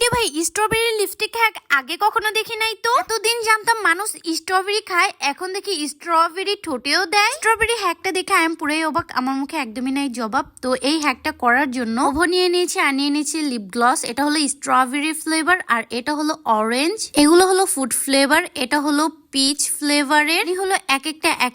রে ভাই, strawberry lipstick hack আগে কখনো দেখি নাই তো। এতদিন জানতাম মানুষ স্ট্রবেরি খায়, এখন দেখি স্ট্রবেরি ঠোঁটেও দেয়। স্ট্রবেরি হ্যাকটা দেখে আমি পুরাই অবাক, আমার মুখে একদমই নাই জবাব। তো এই হ্যাকটা করার জন্য ওভো নিয়ে নিয়েছি, আনিয়ে নিয়েছি লিপ গ্লস। এটা হলো স্ট্রবেরি ফ্লেভার আর এটা হলো অরেঞ্জ। এগুলো হলো ফুড ফ্লেভার, এটা হলো পিচ ফ্লেভারের। হলো এক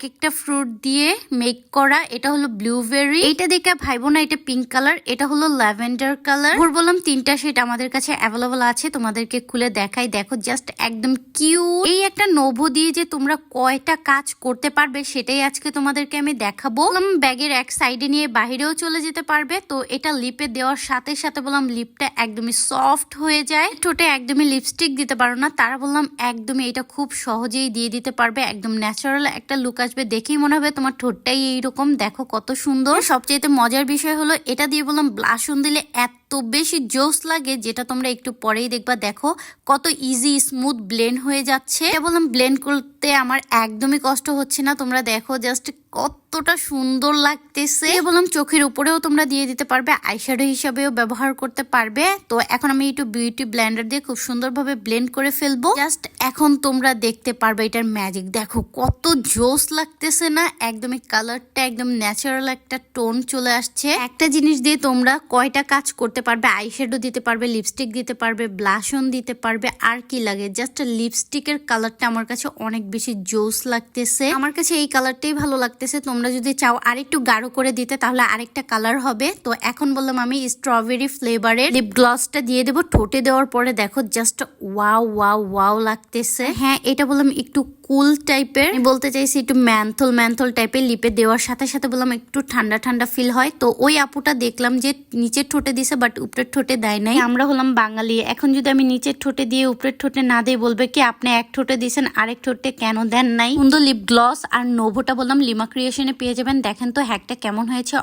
একটা ফ্রুট দিয়ে মেক করা। এটা হলো ব্লুবেরি। এটা দেখে ভাইবো না এটা পিঙ্ক কালার, এটা হলো ল্যাভেন্ডার কালার। বললাম তিনটা শেড আমাদের কাছে অ্যাভেলেবল আছে, তোমাদেরকে খুলে দেখাই। দেখো জাস্ট একদম কিউট। এই একটা নোভো দিয়ে যে তোমরা কয়টা কাজ করতে পারবে সেটাই আজকে তোমাদেরকে আমি দেখাবো। ব্যাগের এক সাইডে নিয়ে বাহিরেও চলে যেতে পারবে। তো এটা লিপে দেওয়ার সাথে সাথে বললাম লিপটা একদমই সফট হয়ে যায়। ঠোঁটে একদমই লিপস্টিক দিতে পারো না তারা বললাম একদমই এটা খুব সহজেই দিয়ে দিতে পারবে। একদম ন্যাচারাল একটা লুক আসবে, দেখেই মনে হবে তোমার ঠোঁটটাই এইরকম। দেখো কত সুন্দর। সবচেয়ে মজার বিষয় হলো এটা দিয়ে বললাম ব্লাশন দিলে এত বেশি জোস লাগে, যেটা তোমরা একটু পরেই দেখবা। দেখো কত ইজি স্মুথ ব্লেন্ড হয়ে যাচ্ছে। এটা বললাম ব্লেন্ড করতে আমার একদমই কষ্ট হচ্ছে না। তোমরা দেখো জাস্ট কতটা সুন্দর লাগতেছে। বললাম চোখের উপরেও তোমরা দিয়ে দিতে পারবে, আইশ্যাডো হিসাবেও ব্যবহার করতে পারবে। তো এখন আমি একটু বিউটি ব্লেন্ডার দিয়ে খুব সুন্দরভাবে ব্লেন্ড করে ফেলবো। জাস্ট এখন তোমরা দেখতে পারবে এটার ম্যাজিক। দেখো কত জোস লাগতেছে না, একদমই কালারটা একদম ন্যাচারাল একটা টোন চলে আসছে। একটা জিনিস দিয়ে তোমরা কয়টা কাজ করতে পারবে, আইশ্যাডো দিতে পারবে, লিপস্টিক দিতে পারবে, ব্লাশন দিতে পারবে। আর কি লাগে, জাস্ট লিপস্টিকের কালারটা আমার কাছে অনেক বেশি জোস লাগতেছে। আমার কাছে এই কালারটাই ভালো লাগতেছে। তোমরা যদি চাও আরেকটু গাঢ় করে দিতে তাহলে আরেকটা কালার হবে। তো এখন বললাম আমি স্ট্রবেরি ফ্লেভারের লিপ গ্লসটা দিয়ে দেবো। ঠোঁটে দেওয়ার পরে দেখো জাস্ট ওয়াও ওয়াও ওয়াও লাগতেছে। হ্যাঁ এটা বললাম একটু কুল টাইপের, বলতে চাইছি একটু ম্যান্থল টাইপের। লিপে দেওয়ার সাথে সাথে বললাম একটু ঠান্ডা ঠান্ডা ফিল হয়। তো ওই আপুটা দেখলাম যে নিচের ঠোঁটে দিছে বাট উপরের ঠোঁটে দেয় নাই। আমরা হলাম বাঙালি, এখন যদি আমি নিচের ঠোঁটে দিয়ে উপরের ঠোঁটে না দিয়ে বলবে কি আপনি এক ঠোঁটে দিয়েছেন আরেক ঠোঁটে কেন দেন নাই। সুন্দর লিপ গ্লস আর নোভোটা বললাম লিমা ক্রিয়েশনে পেয়ে যাবেন। দেখেন তো হ্যাকটা কেমন হয়েছে,